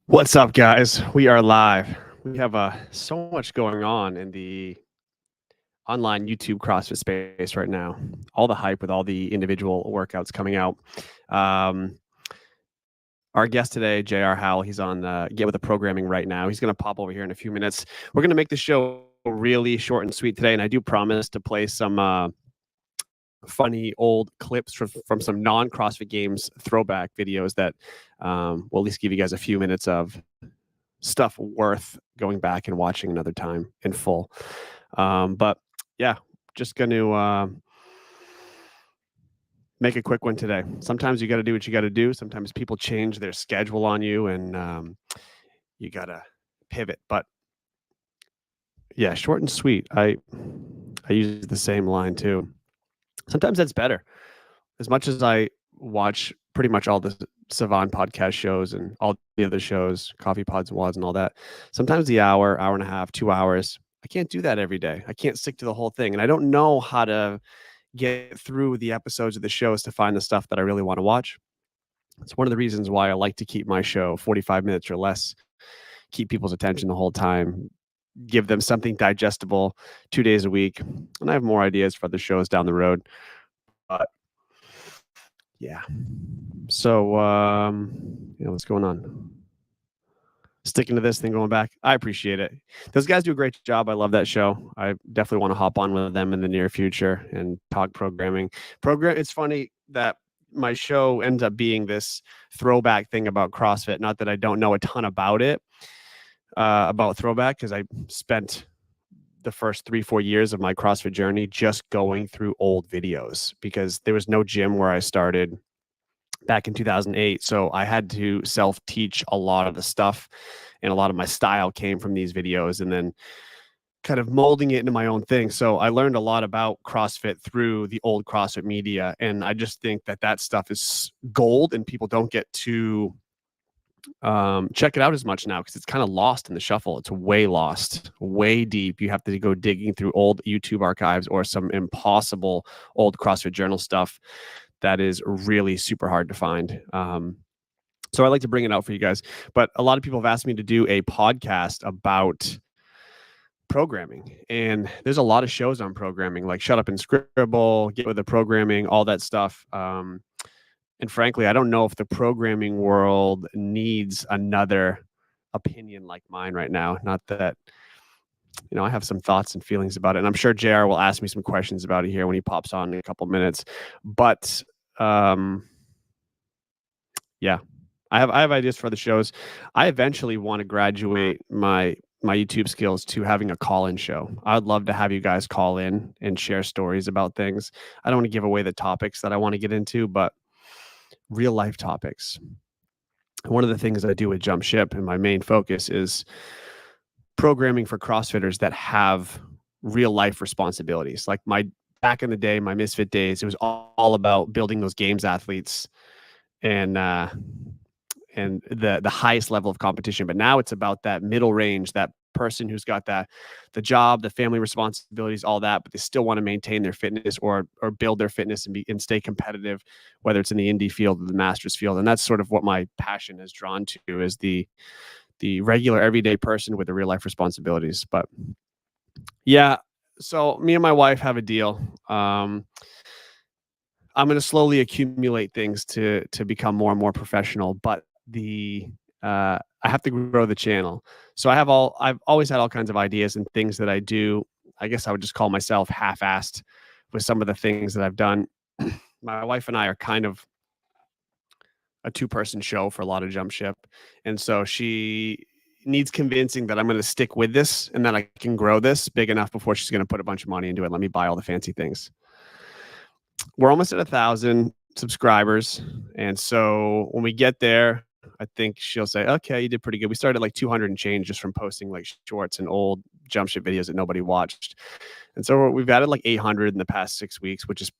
What's up, guys? We are live. We have so much going on in the online YouTube CrossFit space right now. All the hype with all the individual workouts coming out. Our guest today, JR Howell, he's on Get With The Programming right now. He's going to pop over here in a few minutes. We're going to make the show really short and sweet today, and I do promise to play some funny old clips from some non-CrossFit Games throwback videos that will at least give you guys a few minutes of stuff worth going back and watching another time in full. But yeah, just going to make a quick one today. Sometimes you got to do what you got to do. Sometimes people change their schedule on you and you got to pivot. But yeah, short and sweet. I use the same line too. Sometimes that's better. As much as I watch pretty much all the Savant podcast shows and all the other shows, Coffee Pods and Wads and all that, sometimes the hour and a half, 2 hours, I can't do that every day. I can't stick to the whole thing. And I don't know how to get through the episodes of the shows to find the stuff that I really want to watch. It's one of the reasons why I like to keep my show 45 minutes or less, keep people's attention the whole time, give them something digestible 2 days a week. And I have more ideas for other shows down the road. But yeah. So, what's going on? Sticking to this thing, going back. I appreciate it. Those guys do a great job. I love that show. I definitely want to hop on with them in the near future and talk programming. It's funny that my show ends up being this throwback thing about CrossFit. Not that I don't know a ton about it, about throwback, because I spent the first 3-4 years of my CrossFit journey just going through old videos because there was no gym where I started back in 2008. So I had to self-teach a lot of the stuff, and a lot of my style came from these videos and then kind of molding it into my own thing. So I learned a lot about CrossFit through the old CrossFit media. And I just think that stuff is gold and people don't get to check it out as much now because it's kind of lost in the shuffle. It's way lost, way deep. You have to go digging through old YouTube archives or some impossible old CrossFit Journal stuff that is really super hard to find. So I like to bring it out for you guys. But a lot of people have asked me to do a podcast about programming. And there's a lot of shows on programming, like Shut Up and Scribble, Get With The Programming, all that stuff. And frankly, I don't know if the programming world needs another opinion like mine right now. Not that, I have some thoughts and feelings about it. And I'm sure JR will ask me some questions about it here when he pops on in a couple minutes. But yeah, I have ideas for the shows. I eventually want to graduate my YouTube skills to having a call-in show. I'd love to have you guys call in and share stories about things. I don't want to give away the topics that I want to get into, but real life topics. One of the things I do with Jump Ship, and my main focus, is programming for CrossFitters that have real life responsibilities. Like back in the day, my Misfit days, it was all about building those games athletes and the highest level of competition. But now it's about that middle range, that person who's got the job, the family responsibilities, all that, but they still want to maintain their fitness or build their fitness and stay competitive, whether it's in the indie field or the masters field. And that's sort of what my passion is drawn to, is the regular everyday person with the real life responsibilities. But yeah, so me and my wife have a deal. I'm going to slowly accumulate things to become more and more professional, but I have to grow the channel. So I've always had all kinds of ideas and things that I do. I guess I would just call myself half-assed with some of the things that I've done. My wife and I are kind of a two-person show for a lot of Jump Ship. And so she needs convincing that I'm going to stick with this and that I can grow this big enough before she's going to put a bunch of money into it. Let me buy all the fancy things. We're almost at 1,000 subscribers. And so when we get there, I think she'll say, okay, you did pretty good. We started like 200 and change just from posting like shorts and old Jump Ship videos that nobody watched. And so we've added like 800 in the past 6 weeks, which is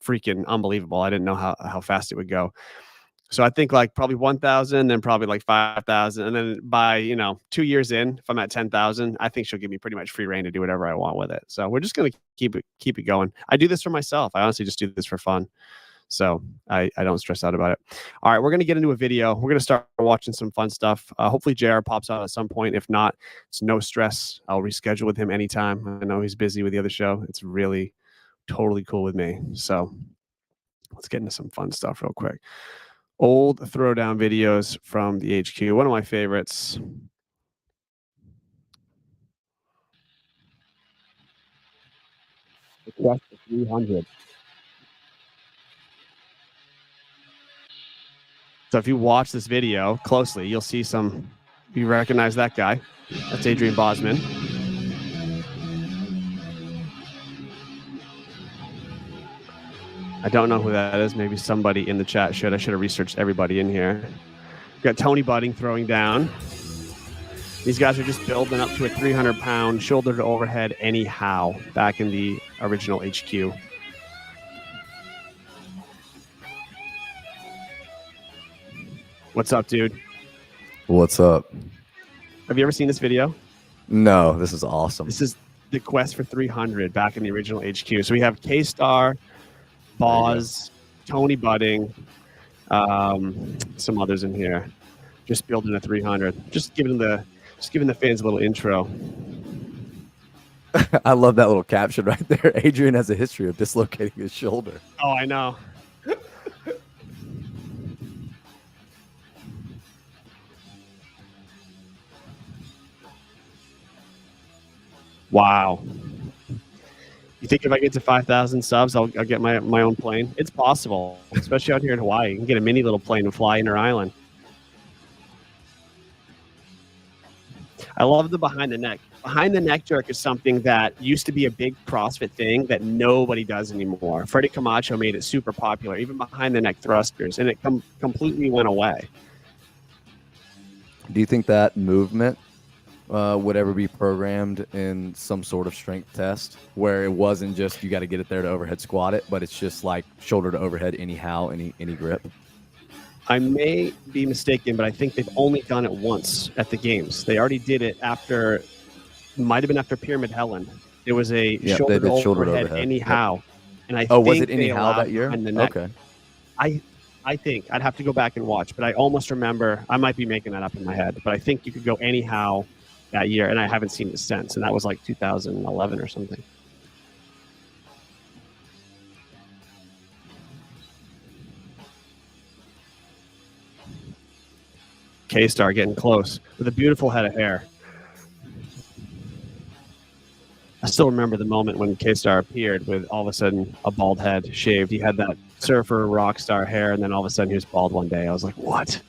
freaking unbelievable. I didn't know how fast it would go. So I think like probably 1,000, then probably like 5,000. And then by, 2 years in, if I'm at 10,000, I think she'll give me pretty much free reign to do whatever I want with it. So we're just going to keep it going. I do this for myself. I honestly just do this for fun. So I don't stress out about it. All right, we're going to get into a video. We're going to start watching some fun stuff. Hopefully JR pops out at some point. If not, it's no stress. I'll reschedule with him anytime. I know he's busy with the other show. It's really totally cool with me. So let's get into some fun stuff real quick. Old throwdown videos from the HQ. One of my favorites. Request for 300. So if you watch this video closely, you'll see you recognize that guy. That's Adrian Bosman. I don't know who that is. Maybe somebody in the chat should. I should have researched everybody in here. We've got Tony Budding throwing down. These guys are just building up to a 300-pound shoulder to overhead anyhow back in the original HQ. What's up, dude? What's up? Have you ever seen this video? No, this is awesome. This is the quest for 300 back in the original HQ. So we have K-Star, Boz, Tony Budding, some others in here, just building a 300. Just giving the fans a little intro. I love that little caption right there. Adrian has a history of dislocating his shoulder. Oh, I know. Wow. You think if I get to 5,000 subs, I'll get my own plane? It's possible, especially out here in Hawaii. You can get a mini little plane and fly inter-island. I love the behind the neck. Behind the neck jerk is something that used to be a big CrossFit thing that nobody does anymore. Freddie Camacho made it super popular, even behind the neck thrusters, and it completely went away. Do you think that movement would ever be programmed in some sort of strength test where it wasn't just you got to get it there to overhead squat it, but it's just like shoulder to overhead anyhow, any grip? I may be mistaken, but I think they've only done it once at the games. They already did it might have been after Pyramid Helen. It was a shoulder to overhead anyhow. Yep. And I think was it anyhow that year? Okay. I think I'd have to go back and watch, but I almost remember, I might be making that up in my head, but I think you could go anyhow that year, and I haven't seen it since, and that was like 2011 or something. K-Star getting close with a beautiful head of hair. I still remember the moment when K-Star appeared with all of a sudden a bald head shaved. He had that surfer rock star hair, and then all of a sudden he was bald one day. I was like, what?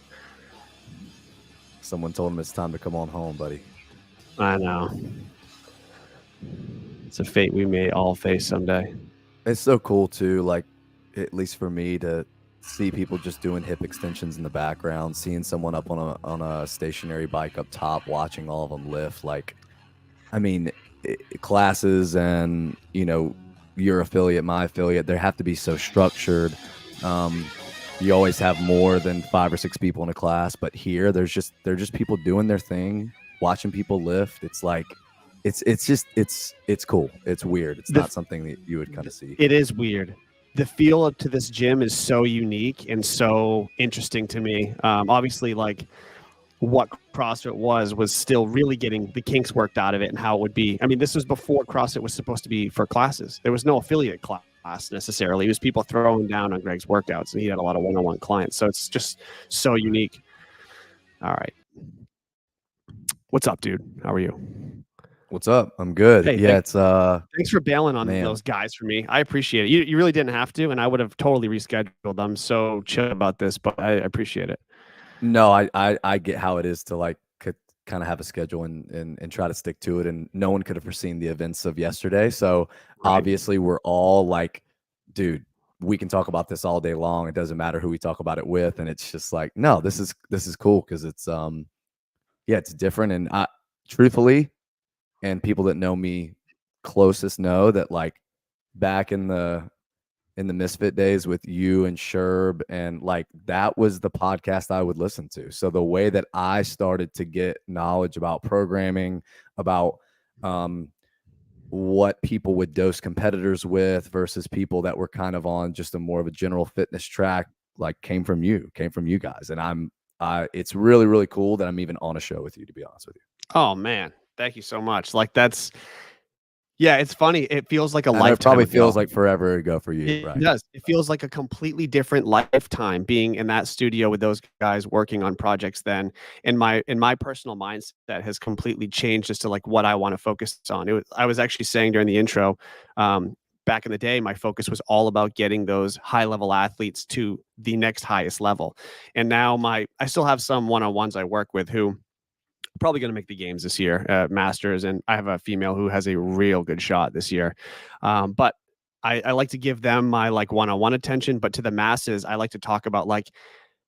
Someone told him it's time to come on home, buddy. I know. It's a fate we may all face someday. It's so cool too, like at least for me, to see people just doing hip extensions in the background, seeing someone up on a stationary bike up top, watching all of them lift. Like, I mean, classes and, you know, your affiliate, my affiliate, they have to be so structured. You always have more than 5 or 6 people in a class, but here they're just people doing their thing, watching people lift. It's like, it's cool. It's weird. It's not something that you would kind of see. It is weird. The feel to this gym is so unique and so interesting to me. Obviously, like what CrossFit was still really getting the kinks worked out of it and how it would be. I mean, this was before CrossFit was supposed to be for classes. There was no affiliate class necessarily. It was people throwing down on Greg's workouts, and he had a lot of one-on-one clients. So it's just so unique. All right. What's up, dude? How are you? What's up? I'm good. Hey, yeah, thanks for bailing on those guys for me. I appreciate it. You really didn't have to, and I would have totally rescheduled. I'm so chill about this, but I appreciate it. No, I get how it is to like kind of have a schedule and try to stick to it. And no one could have foreseen the events of yesterday. So obviously we're all like, dude, we can talk about this all day long. It doesn't matter who we talk about it with. And it's just like, no, this is cool because it's it's different. And truthfully, and people that know me closest know that like back in the Misfit days with you and Sherb, and like that was the podcast I would listen to. So the way that I started to get knowledge about programming, about what people would dose competitors with versus people that were kind of on just a more of a general fitness track, like came from you guys. And it's really, really cool that I'm even on a show with you, to be honest with you. Oh man, thank you so much. Like yeah, it's funny. It feels like a I know it lifetime probably ago. feels like forever ago for you, It right? does. It feels like a completely different lifetime being in that studio with those guys working on projects then. And my personal mindset has completely changed as to like what I want to focus on. I was actually saying during the intro, back in the day, my focus was all about getting those high level athletes to the next highest level. And now I still have some one-on-ones I work with who probably going to make the games this year, Masters, and I have a female who has a real good shot this year. But I like to give them my like one-on-one attention, but to the masses, I like to talk about like,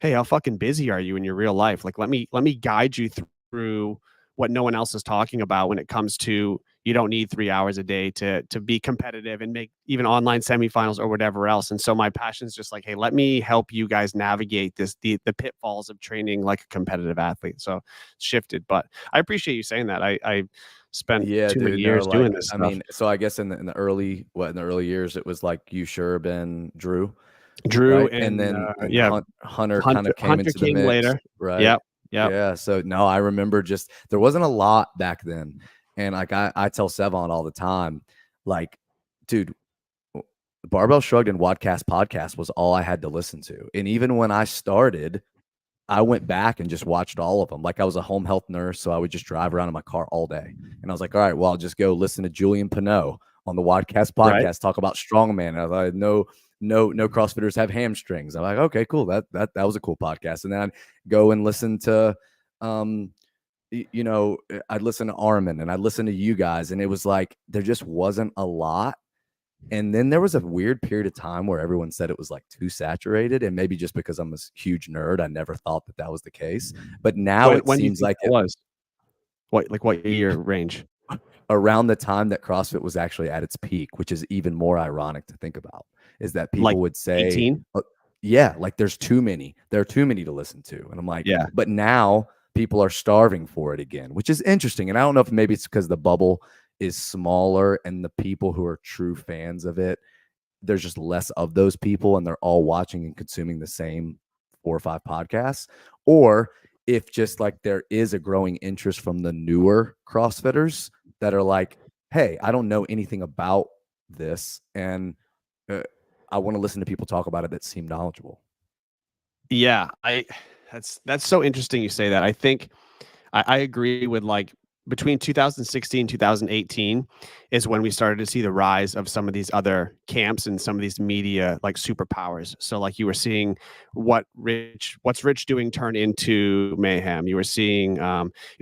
hey, how fucking busy are you in your real life? Like, let me guide you through what no one else is talking about when it comes to you don't need 3 hours a day to be competitive and make even online semifinals or whatever else. And so my passion is just like, hey, let me help you guys navigate the pitfalls of training like a competitive athlete. So shifted, but I appreciate you saying that. I spent Yeah, too many dude. No, years doing like this I stuff. mean, so I guess in the early years, it was like you sure been Drew, Drew right? And and then yeah, Hunter kind of came Hunter into the came mix, later. right? Yep. Yep. Yeah. So no, I remember just there wasn't a lot back then. And like I tell Sevon all the time, like, dude, Barbell Shrugged and Wadcast podcast was all I had to listen to. And even when I started, I went back and just watched all of them. Like I was a home health nurse, so I would just drive around in my car all day. And I was like, all right, well, I'll just go listen to Julian Pinot on the Wadcast Right. podcast talk about strongman. And I was like, no CrossFitters have hamstrings. I'm like, okay, cool. That was a cool podcast. And then I'd go and listen to I'd listen to Armin and I'd listen to you guys. And it was like there just wasn't a lot. And then there was a weird period of time where everyone said it was like too saturated. And maybe just because I'm a huge nerd, I never thought that was the case. But now it When do you seems think like that was? What year range? around the time that CrossFit was actually at its peak, which is even more ironic to think about, is that Like people would say, 18? yeah, like there's too many. There are too many to listen to. And I'm like, Yeah. but now people are starving for it again, which is interesting. And I don't know if maybe it's because the bubble is smaller and the people who are true fans of it, there's just less of those people and they're all watching and consuming the same 4 or 5 podcasts, or if just like there is a growing interest from the newer CrossFitters that are like, hey, I don't know anything about this, and I want to listen to people talk about it that seem knowledgeable. Yeah, that's so interesting you say that. I think I agree with like between 2016 2018 is when we started to see the rise of some of these other camps and some of these media like superpowers. So like you were seeing what's Rich doing turn into mayhem. You were seeing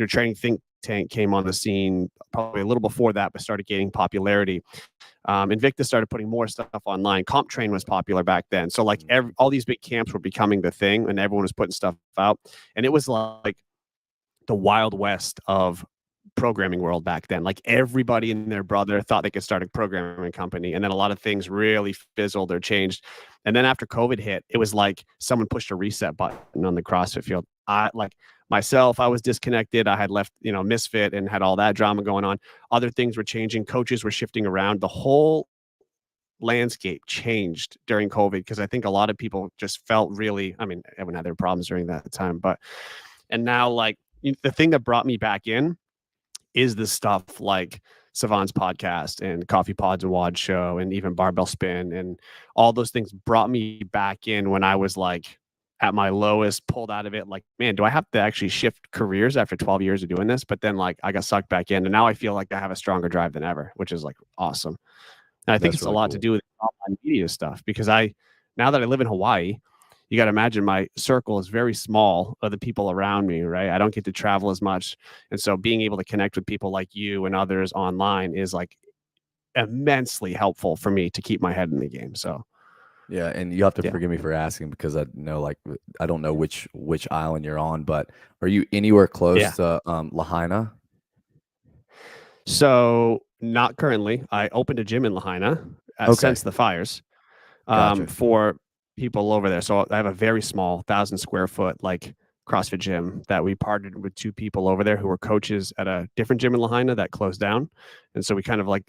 Training Think Tank came on the scene probably a little before that, but started gaining popularity. Invicta started putting more stuff online. Comp Train was popular back then. So like all these big camps were becoming the thing and everyone was putting stuff out. And it was like the Wild West of programming world back then. Like everybody and their brother thought they could start a programming company. And then a lot of things really fizzled or changed. And then after COVID hit, it was like someone pushed a reset button on the CrossFit field. I was disconnected. I had left, Misfit and had all that drama going on. Other things were changing. Coaches were shifting around. The whole landscape changed during COVID because I think a lot of people just felt really, I mean, everyone had their problems during that time, and now like the thing that brought me back in is the stuff like Savant's podcast and Coffee Pods and Wad Show and even Barbell Spin and all those things brought me back in when I was like at my lowest, pulled out of it. Like, man, do I have to actually shift careers after 12 years of doing this? But then like I got sucked back in and now I feel like I have a stronger drive than ever, which is like awesome. And I think That's it's a really lot to cool. do with online media stuff because now that I live in Hawaii, you got to imagine my circle is very small of the people around me, right? I don't get to travel as much. And so being able to connect with people like you and others online is like immensely helpful for me to keep my head in the game. So Yeah, and you have to yeah. forgive me for asking because I know like I don't know which island you're on, but are you anywhere close to Lahaina? So not currently. I opened a gym in Lahaina Okay, since the fires gotcha. for people over there. So I have a very small 1,000 square foot like CrossFit gym that we partnered with 2 people over there who were coaches at a different gym in Lahaina that closed down. And so we kind of like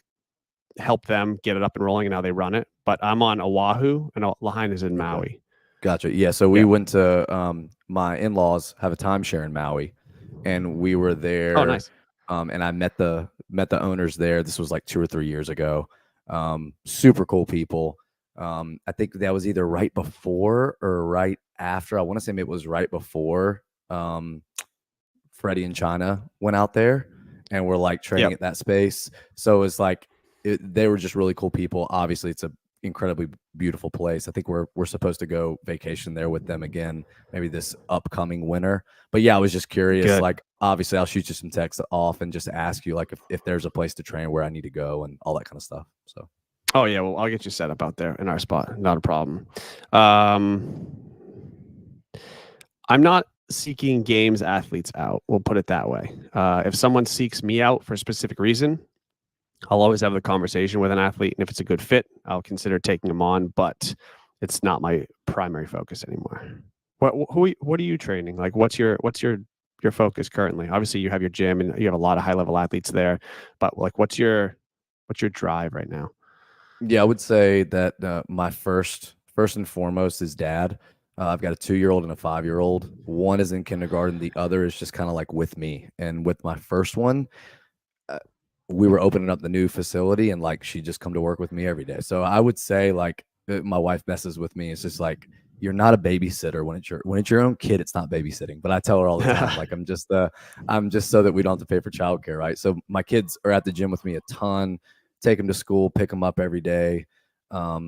help them get it up and rolling and how they run it. But I'm on Oahu, and Lahaina is in Maui. Gotcha. Yeah. So we went to my in-laws have a timeshare in Maui, and we were there. Oh, nice. And I met the owners there. This was like 2 or 3 years ago. Super cool people. I think that was either right before or right after. I want to say it was right before Freddie and China went out there and were like training at that space. So it's like they were just really cool people. Obviously, it's a incredibly beautiful place. I think we're supposed to go vacation there with them again, maybe this upcoming winter. But yeah, I was just curious. Good. Like, obviously, I'll shoot you some text off and just ask you like if there's a place to train where I need to go and all that kind of stuff. So. Oh yeah, well, I'll get you set up out there in our spot. Not a problem. I'm not seeking games athletes out. We'll put it that way. If someone seeks me out for a specific reason, I'll always have the conversation with an athlete, and if it's a good fit, I'll consider taking them on. But it's not my primary focus anymore. What are you training? Like, what's your focus currently? Obviously, you have your gym and you have a lot of high level athletes there. But like, what's your drive right now? Yeah, I would say that my first and foremost is dad. I've got a 2-year-old and a 5-year-old. One is in kindergarten. The other is just kind of like with me. And with my first one, we were opening up the new facility, and like she just come to work with me every day. So I would say like my wife messes with me. It's just like, you're not a babysitter when it's your own kid. It's not babysitting. But I tell her all the time, like I'm just so that we don't have to pay for childcare, right? So my kids are at the gym with me a ton. Take them to school, pick them up every day. I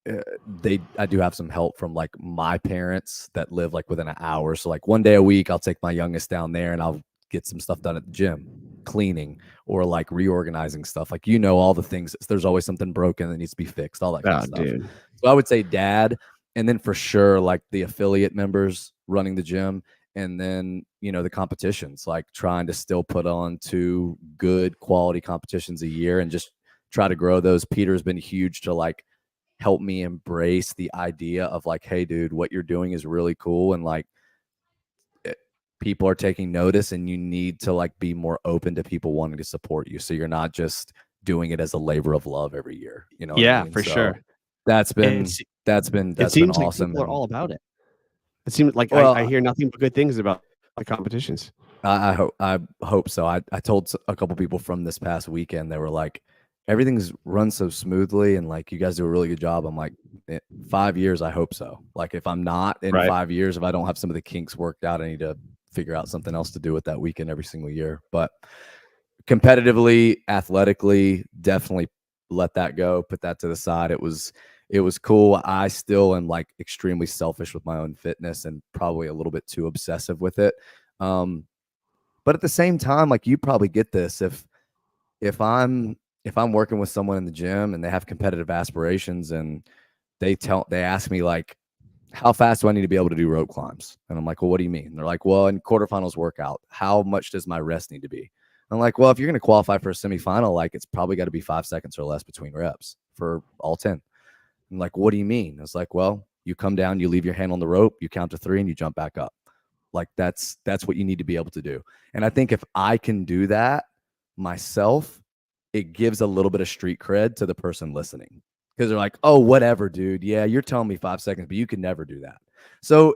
do have some help from like my parents that live like within an hour. So like one day a week, I'll take my youngest down there and I'll get some stuff done at the gym, cleaning or like reorganizing stuff. Like, all the things, there's always something broken that needs to be fixed, all that kind of stuff. Dude. So I would say dad, and then for sure, like the affiliate members running the gym, and then, the competitions, like trying to still put on 2 good quality competitions a year and just try to grow those. Peter's been huge to like help me embrace the idea of like, hey, dude, what you're doing is really cool. And like, people are taking notice, and you need to like be more open to people wanting to support you. So you're not just doing it as a labor of love every year. You know what I mean? For sure. That's been it seems like awesome. People are all about it. It seems like I hear nothing but good things about the competitions. I hope so. I told a couple people from this past weekend, they were like, everything's run so smoothly and like you guys do a really good job. I'm like, 5 years, I hope so. Like if I'm not in 5 years, if I don't have some of the kinks worked out, I need to figure out something else to do with that weekend every single year. But competitively, athletically, definitely let that go, put that to the side. It was cool. I still am like extremely selfish with my own fitness and probably a little bit too obsessive with it. But at the same time, like you probably get this, if I'm working with someone in the gym and they have competitive aspirations and they ask me like, how fast do I need to be able to do rope climbs? And I'm like, well, what do you mean? And they're like, well, in quarterfinals workout, how much does my rest need to be? I'm like, well, if you're going to qualify for a semifinal, like it's probably got to be 5 seconds or less between reps for all 10. I'm like, what do you mean? I was like, well, you come down, you leave your hand on the rope, you count to 3 and you jump back up. Like that's what you need to be able to do. And I think if I can do that myself, it gives a little bit of street cred to the person listening. Because they're like, oh, whatever, dude. Yeah, you're telling me 5 seconds, but you can never do that. So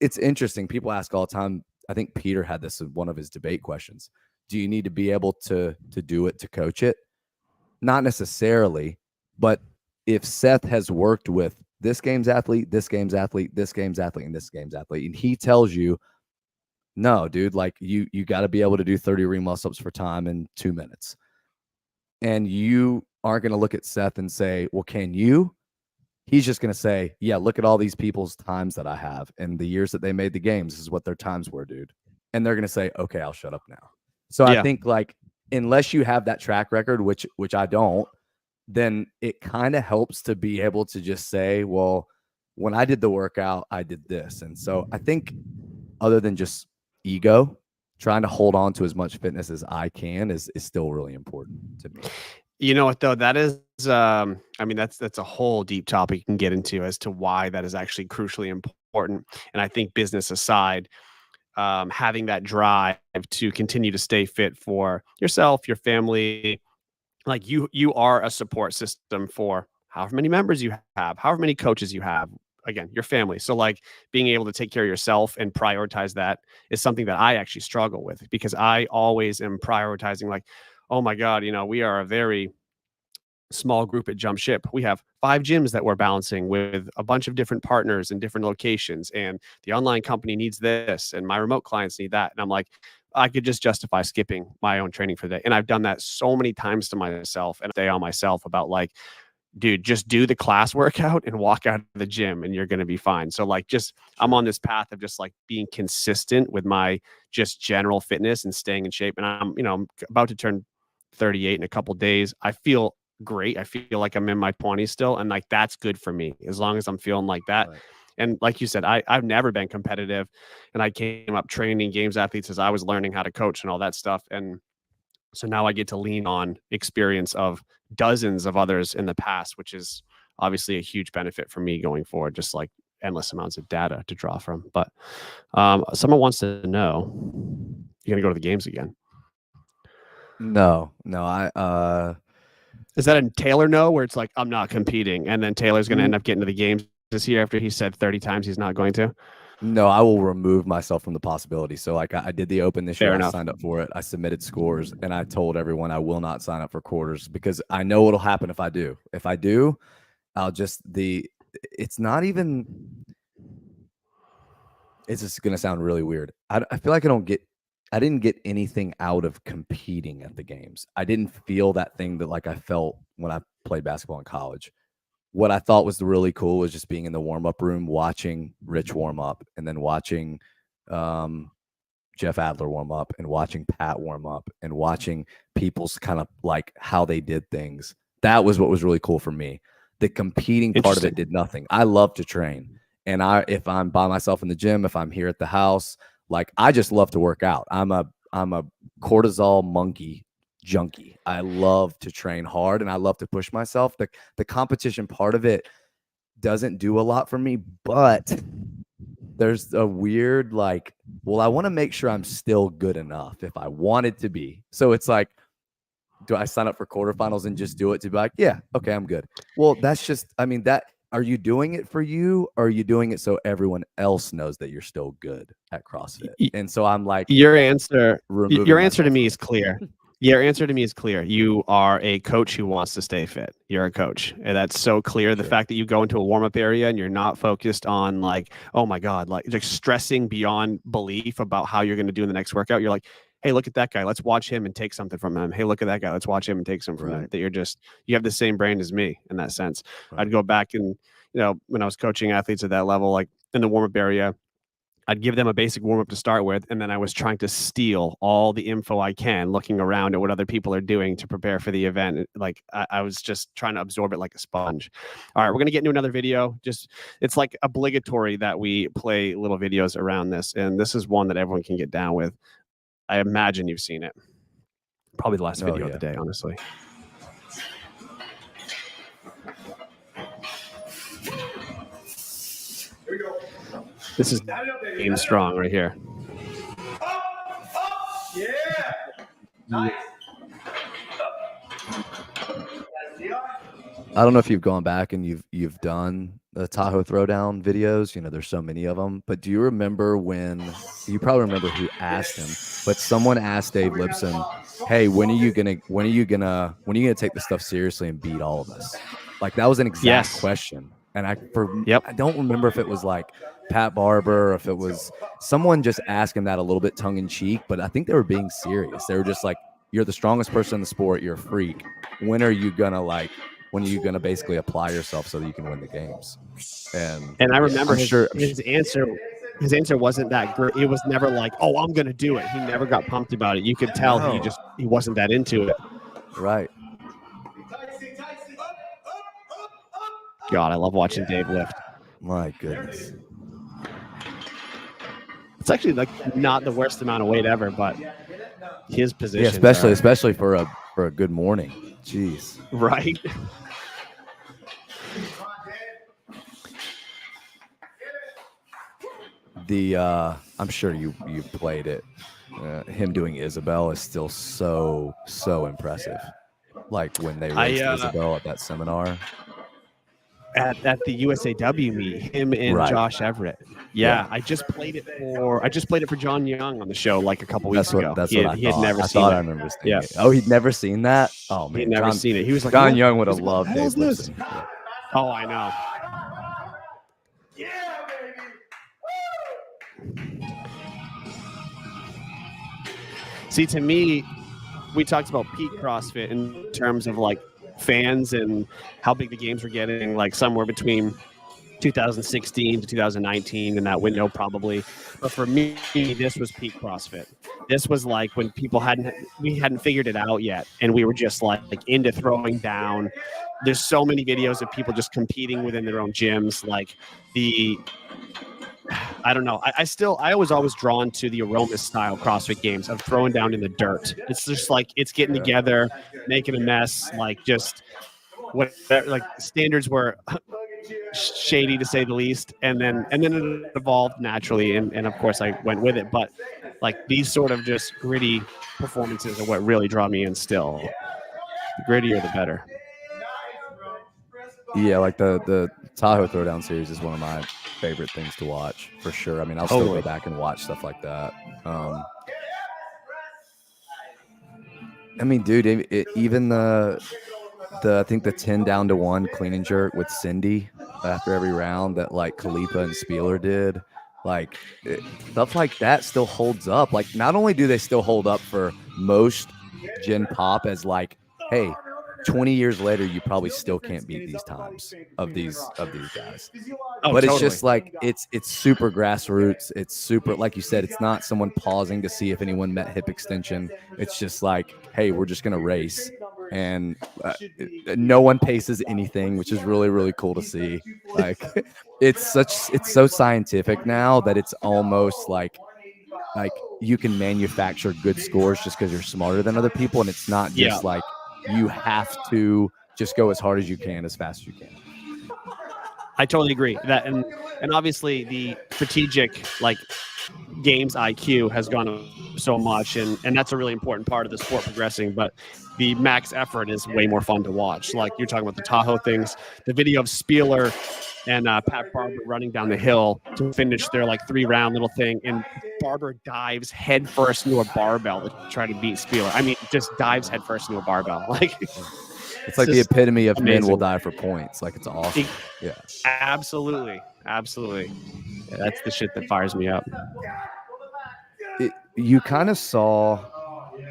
it's interesting. People ask all the time. I think Peter had this as one of his debate questions. Do you need to be able to do it to coach it? Not necessarily. But if Seth has worked with this game's athlete, this game's athlete, this game's athlete, and this game's athlete, and he tells you, no, dude, like you got to be able to do 30 ring muscle-ups for time in 2 minutes. And you aren't going to look at Seth and say, well, can you? He's just going to say, yeah, look at all these people's times that I have and the years that they made the games. This is what their times were, dude. And they're going to say, okay, I'll shut up now. So I think like, unless you have that track record, which I don't, then it kind of helps to be able to just say, well, when I did the workout, I did this. And so I think other than just ego, trying to hold on to as much fitness as I can is still really important to me. You know what though? That is, I mean, that's a whole deep topic you can get into as to why that is actually crucially important. And I think business aside, having that drive to continue to stay fit for yourself, your family, like you are a support system for however many members you have, however many coaches you have. Again, your family. So like being able to take care of yourself and prioritize that is something that I actually struggle with because I always am prioritizing like, oh my God, we are a very small group at Jump Ship. We have 5 gyms that we're balancing with a bunch of different partners in different locations. And the online company needs this, and my remote clients need that. And I'm like, I could just justify skipping my own training for the day. And I've done that so many times to myself and I stay on myself about like, dude, just do the class workout and walk out of the gym and you're going to be fine. So like I'm on this path of just like being consistent with my just general fitness and staying in shape. And I'm about to turn 38 in a couple days. I feel great. I feel like I'm in my 20s still. And like, that's good for me as long as I'm feeling like that. Right. And like you said, I've never been competitive and I came up training games athletes as I was learning how to coach and all that stuff. And so now I get to lean on experience of dozens of others in the past, which is obviously a huge benefit for me going forward, just like endless amounts of data to draw from. But someone wants to know, you're going to go to the games again? No, Is that a Taylor no, where it's like, I'm not competing, and then Taylor's going to end up getting to the games this year after he said 30 times he's not going to? No, I will remove myself from the possibility. So like I did the open this year. Fair enough. I signed up for it. I submitted scores and I told everyone I will not sign up for quarters because I know what'll happen if I do. If I do, it's not even, it's just going to sound really weird. I feel like I didn't get anything out of competing at the games. I didn't feel that thing that like I felt when I played basketball in college. What I thought was really cool was just being in the warm-up room, watching Rich warm up, and then watching Jeff Adler warm up, and watching Pat warm up, and watching people's kind of like how they did things. That was what was really cool for me. The competing part of it did nothing. I love to train, and if I'm by myself in the gym, if I'm here at the house, like I just love to work out. I'm a cortisol monkey junkie. I love to train hard and I love to push myself. The competition part of it doesn't do a lot for me, but there's a weird like, well, I want to make sure I'm still good enough if I wanted to be. So it's like, do I sign up for quarterfinals and just do it to be like, yeah, okay, I'm good. Well, that's just, I mean, are you doing it for you? Or are you doing it so everyone else knows that you're still good at CrossFit? And so I'm like, your answer to me is clear. Your answer to me is clear. You are a coach who wants to stay fit. You're a coach. And that's so clear. The fact that you go into a warm-up area and you're not focused on like, oh my God, like just stressing beyond belief about how you're going to do in the next workout. You're like, hey, look at that guy. Let's watch him and take something from him. Hey, look at that guy. Let's watch him and take something from him. That you have the same brain as me in that sense. Right. I'd go back and, when I was coaching athletes at that level, like in the warm-up area, I'd give them a basic warm-up to start with, and then I was trying to steal all the info I can, looking around at what other people are doing to prepare for the event. Like I was just trying to absorb it like a sponge. All right, we're gonna get into another video. It's like obligatory that we play little videos around this, and this is one that everyone can get down with. I imagine you've seen it. Probably the last video of the day, honestly. Here we go. This is Game Strong right here. Yeah. Nice. I don't know if you've gone back and you've done the Tahoe Throwdown videos. There's so many of them. But do you remember you probably remember who asked him, but someone asked Dave Lipson, "Hey, when are you gonna take this stuff seriously and beat all of us?" Like that was an exact question. And I don't remember if it was like Pat Barber, or if it was someone just asked him that a little bit tongue in cheek, but I think they were being serious. They were just like, "You're the strongest person in the sport. You're a freak. When are you gonna basically apply yourself so that you can win the games?" And I remember his answer wasn't that great. It was never like, "Oh, I'm gonna do it." He never got pumped about it. You could tell he wasn't that into it. Right. God, I love watching Dave lift. My goodness. It's actually like not the worst amount of weight ever, but his position. Yeah, especially for a good morning. Jeez. Right. I'm sure you played it. Him doing Isabel is still so impressive. like when they raced Isabel at that seminar? At the USAW meet, him and Right. Josh Everett. Yeah, I just played it for John Young on the show like a couple weeks ago. That's he what had I never thought. seen I it. thought I remember seeing Yeah. it. Oh, he'd never seen that? Oh, man. He'd never seen it. He was like, John "What? Young would have What the loved hell Dave is this?" Lipson. Yeah. Oh, I know. Yeah, baby. See, to me, we talked about peak CrossFit in terms of like fans and how big the games were getting, like somewhere between 2016 to 2019 in that window probably. But for me, this was peak CrossFit. This was like when we hadn't figured it out yet, and we were just like into throwing down. There's so many videos of people just competing within their own gyms, like I don't know. I was always drawn to the Aromas style CrossFit Games of throwing down in the dirt. It's just like it's getting together, making a mess, like just like standards were shady to say the least, and then it evolved naturally, and of course I went with it. But like these sort of just gritty performances are what really draw me in. Still, the grittier the better. Yeah, like the Tahoe Throwdown series is one of my favorite things to watch for sure. I mean, I'll still go back and watch stuff like that. I mean, dude, even the I think the 10 down to 1 clean and jerk with Cindy after every round that like Khalifa and Spieler did, like stuff like that still holds up. Like, not only do they still hold up for most Gen Pop as like, hey, 20 years later, you probably still can't beat these times of these guys. Oh, but totally. it's just like it's super grassroots. It's super, like you said, it's not someone pausing to see if anyone met hip extension. It's just like, hey, we're just gonna race, and no one paces anything, which is really, really cool to see. Like it's so scientific now that it's almost like you can manufacture good scores just because you're smarter than other people, and it's not just like you have to just go as hard as you can, as fast as you can. I totally agree that, and obviously the strategic like games IQ has gone up so much, and that's a really important part of the sport progressing. But the max effort is way more fun to watch. Like you're talking about the Tahoe things, the video of Spieler and Pat Barber running down the hill to finish their like 3-round little thing, and Barber dives headfirst into a barbell to try to beat Spieler. I mean, just dives headfirst into a barbell. Like it's like the epitome of amazing. Men will die for points. Like, it's awesome. Yeah, absolutely. Yeah, that's the shit that fires me up. You kind of saw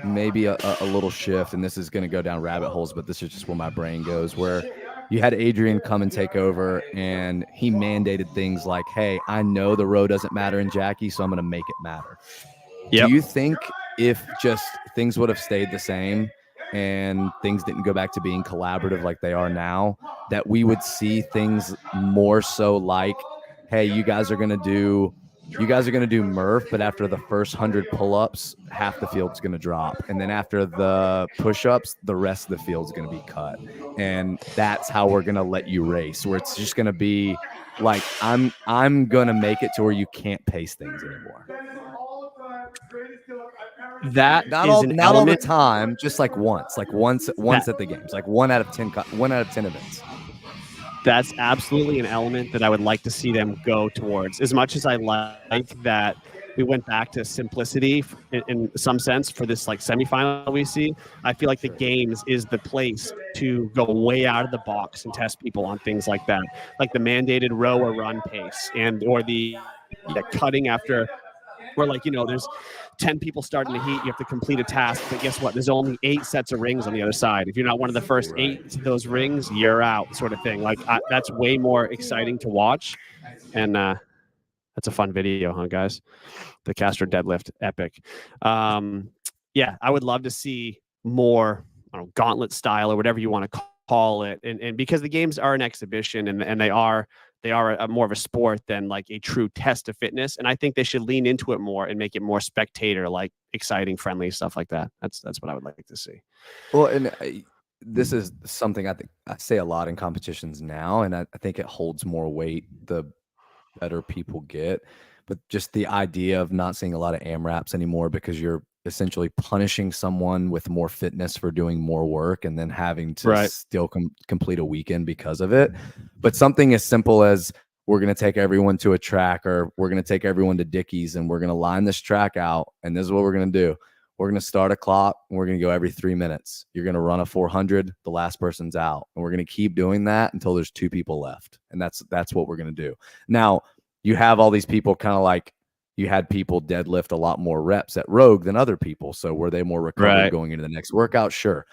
maybe a little shift, and this is going to go down rabbit holes, but this is just where my brain goes, where you had Adrian come and take over, and he mandated things like, hey, I know the row doesn't matter in Jackie, so I'm going to make it matter. Yep. Do you think if just things would have stayed the same and things didn't go back to being collaborative like they are now, that we would see things more so like, hey, you guys are going to do Murph, but after the first 100 pull-ups, half the field's going to drop. And then after the push-ups, the rest of the field's going to be cut. And that's how we're going to let you race, where it's just going to be like, I'm going to make it to where you can't pace things anymore. That not all the time, just like once at the games, like 1 out of 10 events. That's absolutely an element that I would like to see them go towards. As much as I like that we went back to simplicity in some sense for this like semifinal we see, I feel like the games is the place to go way out of the box and test people on things like that, like the mandated row or run pace, or the cutting after, where like, there's 10 people starting the heat, you have to complete a task, but guess what? There's only 8 sets of rings on the other side. If you're not one of the first 8 of those rings, you're out, sort of thing. Like that's way more exciting to watch, and that's a fun video, huh, guys? The Castro deadlift, epic. Yeah, I would love to see more, I don't know, gauntlet style or whatever you want to call it, and because the games are an exhibition, and they are more of a sport than like a true test of fitness. And I think they should lean into it more and make it more spectator, like exciting, friendly stuff like that. That's what I would like to see. Well, and this is something I think I say a lot in competitions now, and I think it holds more weight the better people get. But just the idea of not seeing a lot of AMRAPs anymore because essentially punishing someone with more fitness for doing more work and then having to still complete a weekend because of it. But something as simple as we're going to take everyone to a track, or we're going to take everyone to Dickey's, and we're going to line this track out. And this is what we're going to do. We're going to start a clock, and we're going to go every 3 minutes. You're going to run a 400. The last person's out. And we're going to keep doing that until there's 2 people left. And that's what we're going to do. Now, you have all these people kind of like, you had people deadlift a lot more reps at Rogue than other people. So were they more recovered going into the next workout? Sure.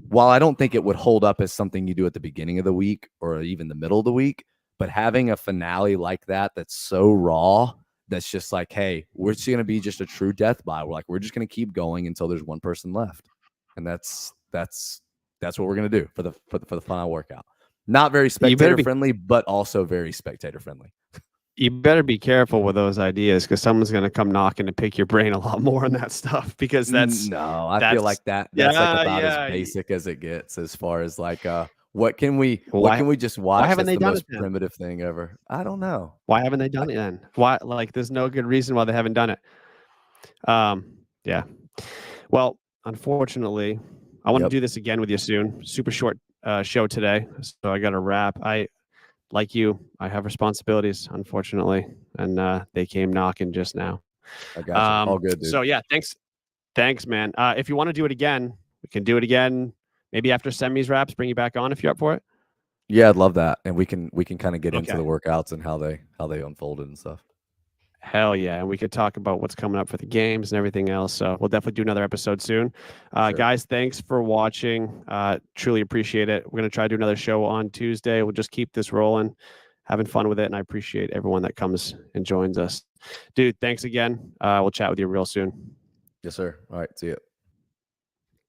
While I don't think it would hold up as something you do at the beginning of the week or even the middle of the week, but having a finale like that that's so raw, that's just like, hey, we're just going to be just a true death by. We're just going to keep going until there's 1 person left. And that's what we're going to do for the final workout. Not very spectator friendly, but also very spectator friendly. You better be careful with those ideas, because someone's going to come knocking to pick your brain a lot more on that stuff, because I feel like that's like about as basic as it gets, as far as like, what can we just watch? Why haven't they done it? Primitive thing ever. I don't know. Why haven't they done it then? Why? Like, there's no good reason why they haven't done it. Yeah. Well, unfortunately, I want to do this again with you soon. Super short show today, so I got to wrap. Like you, I have responsibilities, unfortunately, and they came knocking just now. I got you. All good, dude. So yeah, thanks, man. If you want to do it again, we can do it again. Maybe after semis wraps, bring you back on if you're up for it. Yeah, I'd love that, and we can kind of get into the workouts and how they unfolded and stuff. Hell yeah, and we could talk about what's coming up for the games and everything else. So we'll definitely do another episode soon. Sure. Guys, thanks for watching. Truly appreciate it. We're gonna try to do another show on Tuesday. We'll just keep this rolling, having fun with it, and I appreciate everyone that comes and joins us. Dude, thanks again. We'll chat with you real soon. Yes, sir. All right, see you.